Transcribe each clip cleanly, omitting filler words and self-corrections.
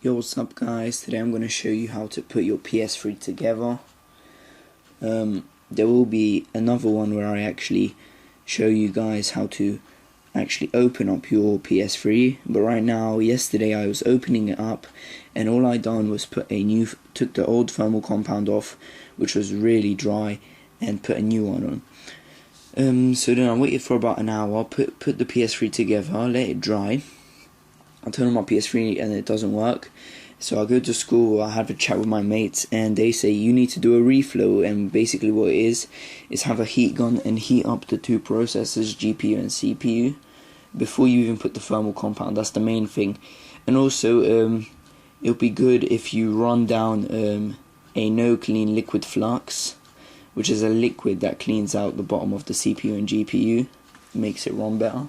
Yo, what's up guys? Today I'm going to show you how to put your PS3 together. There will be another one where I actually show you guys how to actually open up your PS3, but right now, yesterday I was opening it up and all I done was took the old thermal compound off, which was really dry, and put a new one on. So then I waited for about an hour, put the PS3 together, let it dry. I turn on my PS3 and it doesn't work, so I go to school, I have a chat with my mates, and they say you need to do a reflow, and basically what it is have a heat gun and heat up the two processors, GPU and CPU, before you even put the thermal compound. That's the main thing. And also it'll be good if you run down a no clean liquid flux, which is a liquid that cleans out the bottom of the CPU and GPU, makes it run better.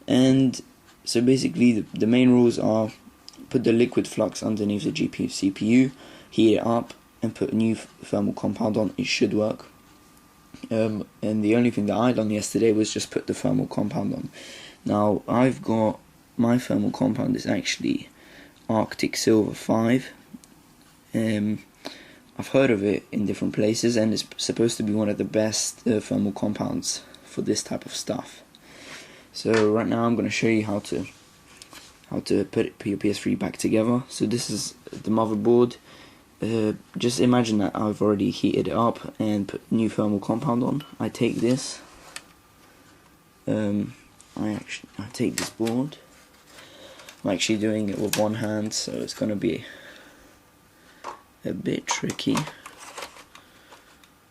And so basically the main rules are: put the liquid flux underneath the GPU CPU, heat it up, and put a new thermal compound on. It should work. And the only thing that I done yesterday was just put the thermal compound on. Now I've got my thermal compound is actually Arctic Silver 5. I've heard of it in different places, and it's supposed to be one of the best thermal compounds for this type of stuff. So right now I'm going to show you how to put your PS3 back together. So this is the motherboard. Just imagine that I've already heated it up and put new thermal compound on. I take this. I take this board. I'm actually doing it with one hand, so it's going to be a bit tricky.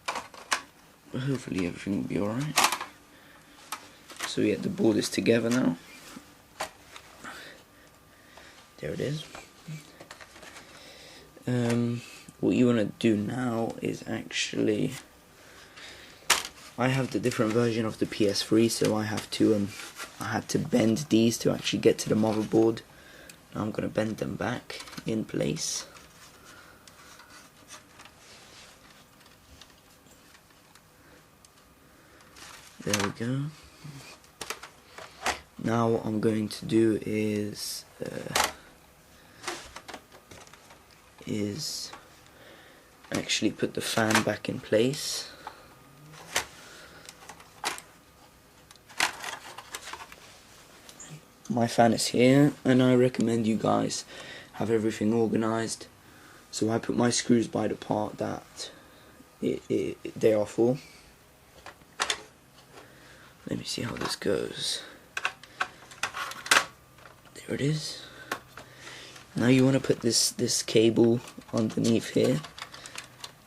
But hopefully everything will be alright. So yeah, the board is together now. There it is. What you want to do now is actually, I have the different version of the PS3, so I had to bend these to actually get to the motherboard. Now I'm going to bend them back in place. There we go. Now what I'm going to do is actually put the fan back in place. My fan is here, and I recommend you guys have everything organized. So I put my screws by the part that they are for. Let me see how this goes. There it is. Now you want to put this cable underneath here,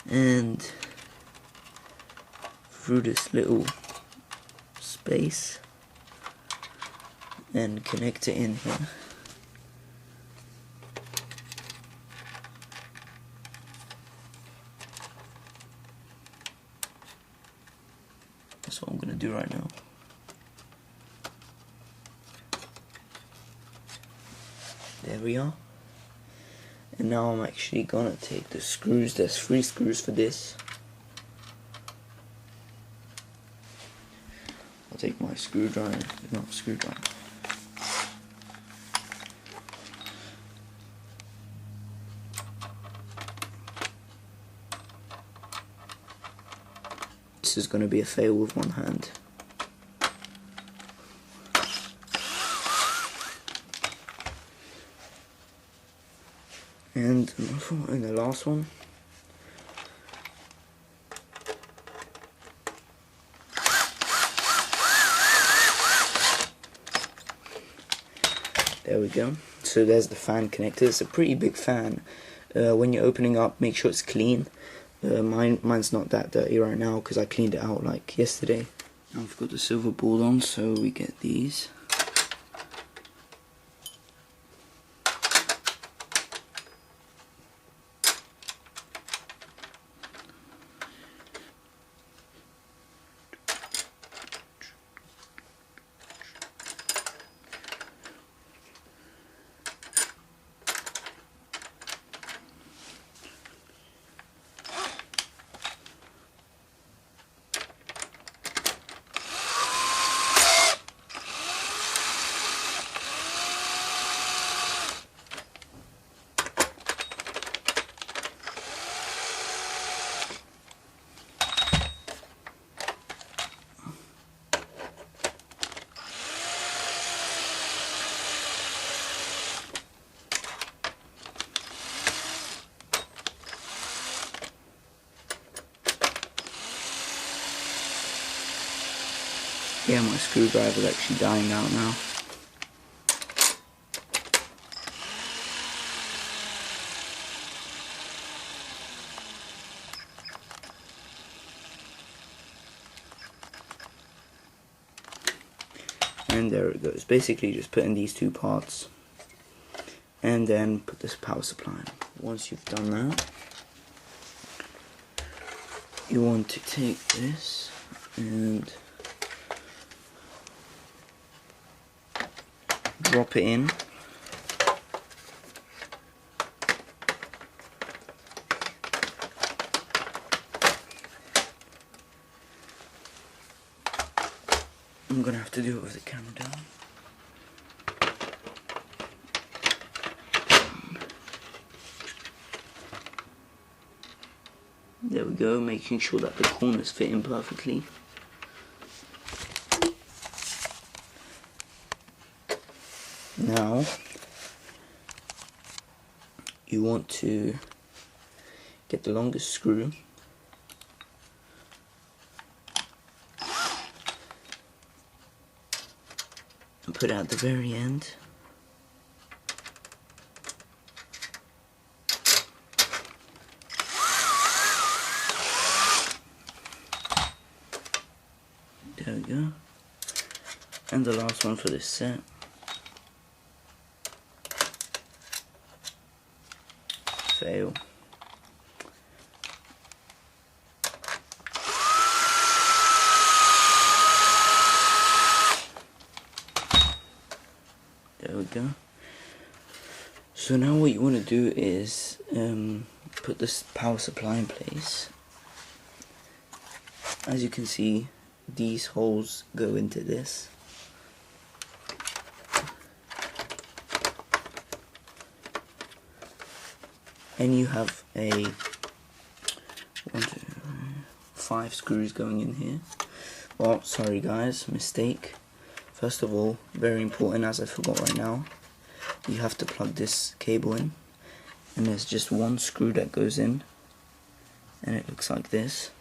and through this little space, and connect it in here. That's what I'm going to do right now. There we are. And now I'm actually gonna take the screws. There's 3 screws for this. I'll take my screwdriver. Not screwdriver. This is gonna be a fail with one hand. And the last one. There we go. So there's the fan connector. It's a pretty big fan. When you're opening up, make sure it's clean. Mine's not that dirty right now because I cleaned it out like yesterday. Now I've got the silver board on, so we get these. Yeah, my screwdriver's actually dying out now. And there it goes. Basically just put in these two parts and then put this power supply in. Once you've done that, you want to take this and drop it in. I'm gonna have to do it with the camera down. There we go, making sure that the corners fit in perfectly. Now, you want to get the longest screw and put it at the very end. There we go. And the last one for this set. Fail. There we go. So now what you want to do is put this power supply in place. As you can see, these holes go into this. And you have a 1, 2, 5 screws going in here. Well, sorry guys, mistake. First of all, very important, as I forgot right now, you have to plug this cable in, and there's just one screw that goes in, and it looks like this.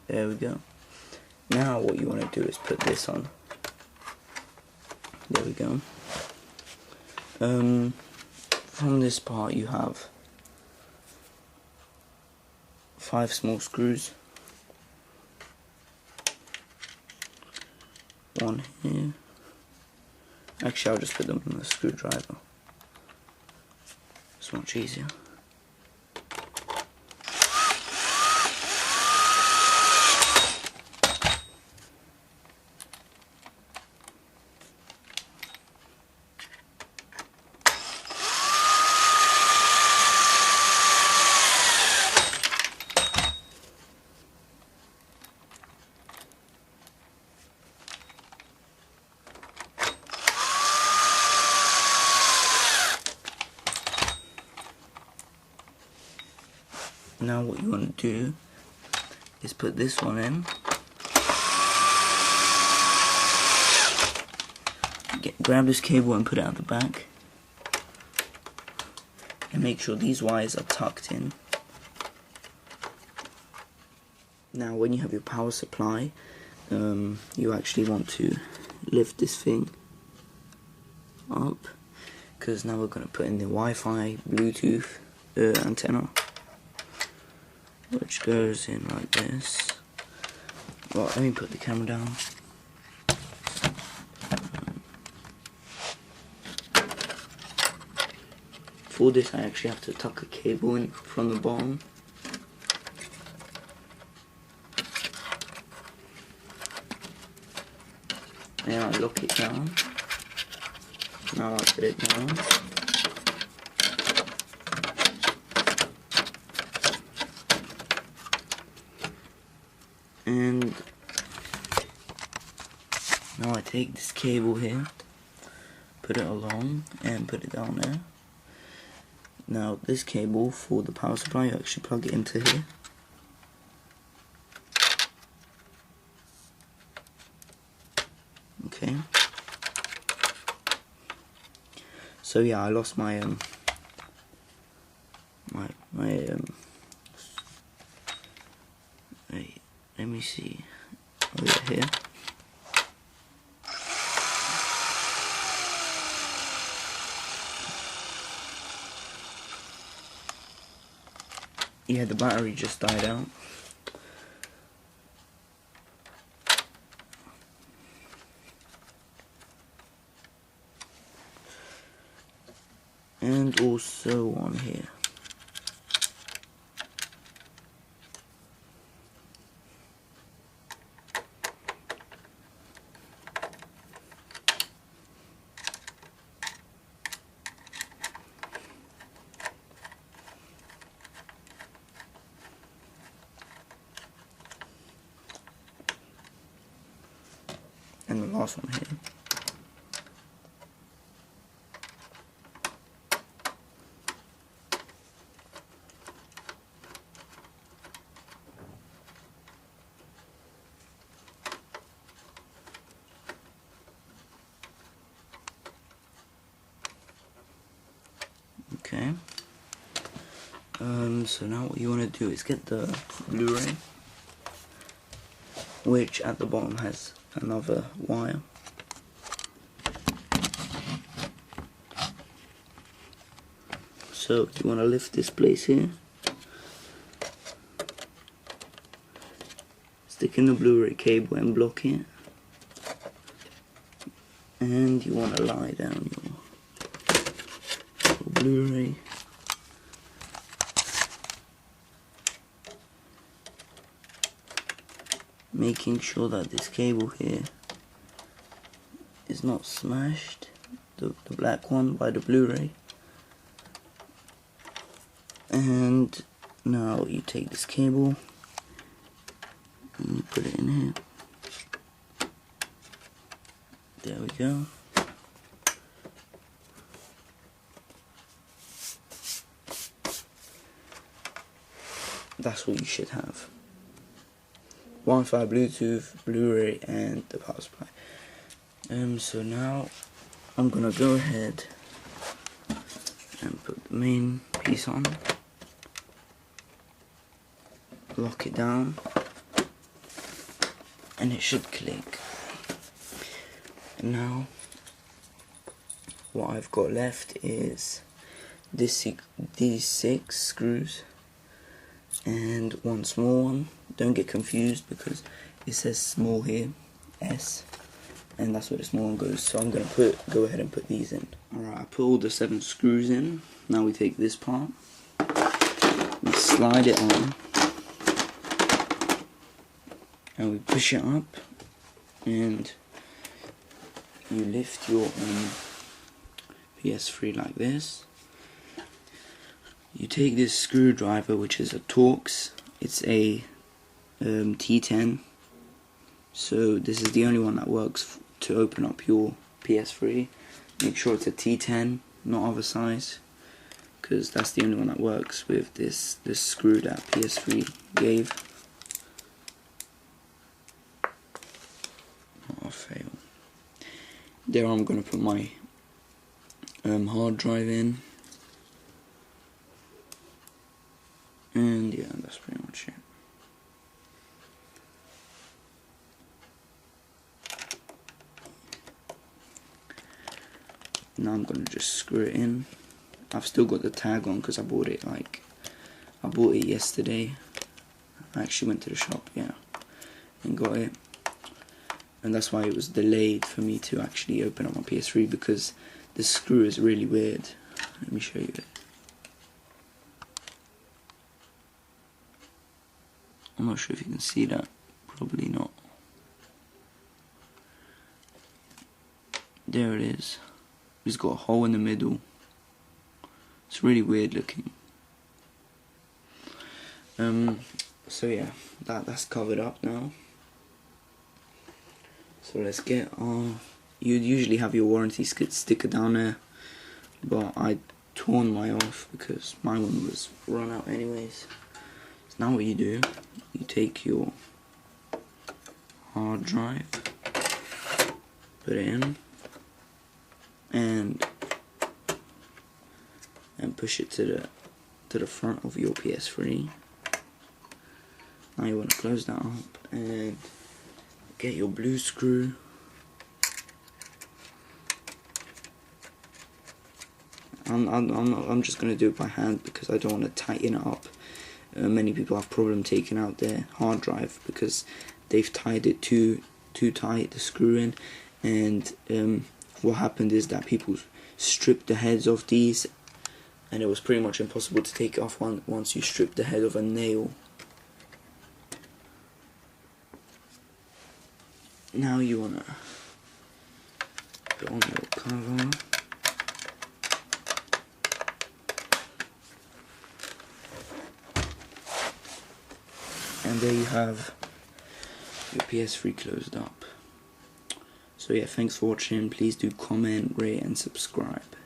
There we go. Now what you want to do is put this on. There we go. From this part you have 5 small screws. One here. Actually, I'll just put them on the screwdriver. It's much easier. Now what you want to do is put this one in, grab this cable and put it at the back, and make sure these wires are tucked in. Now when you have your power supply, you actually want to lift this thing up, because now we're going to put in the Wi-Fi Bluetooth antenna, which goes in like this. Well, let me put the camera down. For this I actually have to tuck a cable in from the bottom. And I lock it down. Now I put it down. And now I take this cable here, put it along and put it down there. Now this cable for the power supply, you actually plug it into here. Okay. So yeah, I lost my wait, let me see. Oh yeah, here. Yeah, the battery just died out. And also on here. And the last one here. Okay. So now what you want to do is get the Blu-ray, which at the bottom has another wire. So you want to lift this place here, stick in the Blu-ray cable and block it, and you want to lie down your Blu-ray. Making sure that this cable here is not smashed, the black one by the Blu-ray. And now you take this cable and you put it in here. There we go. That's what you should have. Wi-Fi, Bluetooth, Blu-ray, and the power supply. So now I'm gonna go ahead and put the main piece on, lock it down, and it should click. And now what I've got left is these 6 screws and one small one. Don't get confused because it says small here, S, and that's where the small one goes. So I'm gonna go ahead and put these in. Alright, I put all the 7 screws in. Now we take this part, we slide it on, and we push it up, and you lift your PS3 like this. You take this screwdriver, which is a Torx. It's a T10. So this is the only one that works to open up your PS3. Make sure it's a T10, not other size, because that's the only one that works with this screw that PS3 gave. Oh, fail. There I'm gonna put my hard drive in. And yeah, that's pretty much it. Now I'm gonna just screw it in. I've still got the tag on because I bought it yesterday. I actually went to the shop, yeah, and got it. And that's why it was delayed for me to actually open up my PS3, because the screw is really weird. Let me show you it. I'm not sure if you can see that, probably not. There it is. It's got a hole in the middle. It's really weird looking. So yeah, that's covered up now. So let's get our... You'd usually have your warranty sticker down there, but I torn my off because my one was run out anyways. So now what you do, you take your hard drive, put it in, and push it to the front of your PS3. Now you want to close that up and get your blue screw. I'm just gonna do it by hand because I don't want to tighten it up. Many people have problem taking out their hard drive because they've tied it too tight, the screw in, and what happened is that people stripped the heads off these, and it was pretty much impossible to take it off once you strip the head of a nail. Now you wanna put on your cover. And there you have your PS3 closed up. So yeah, thanks for watching. Please do comment, rate and subscribe.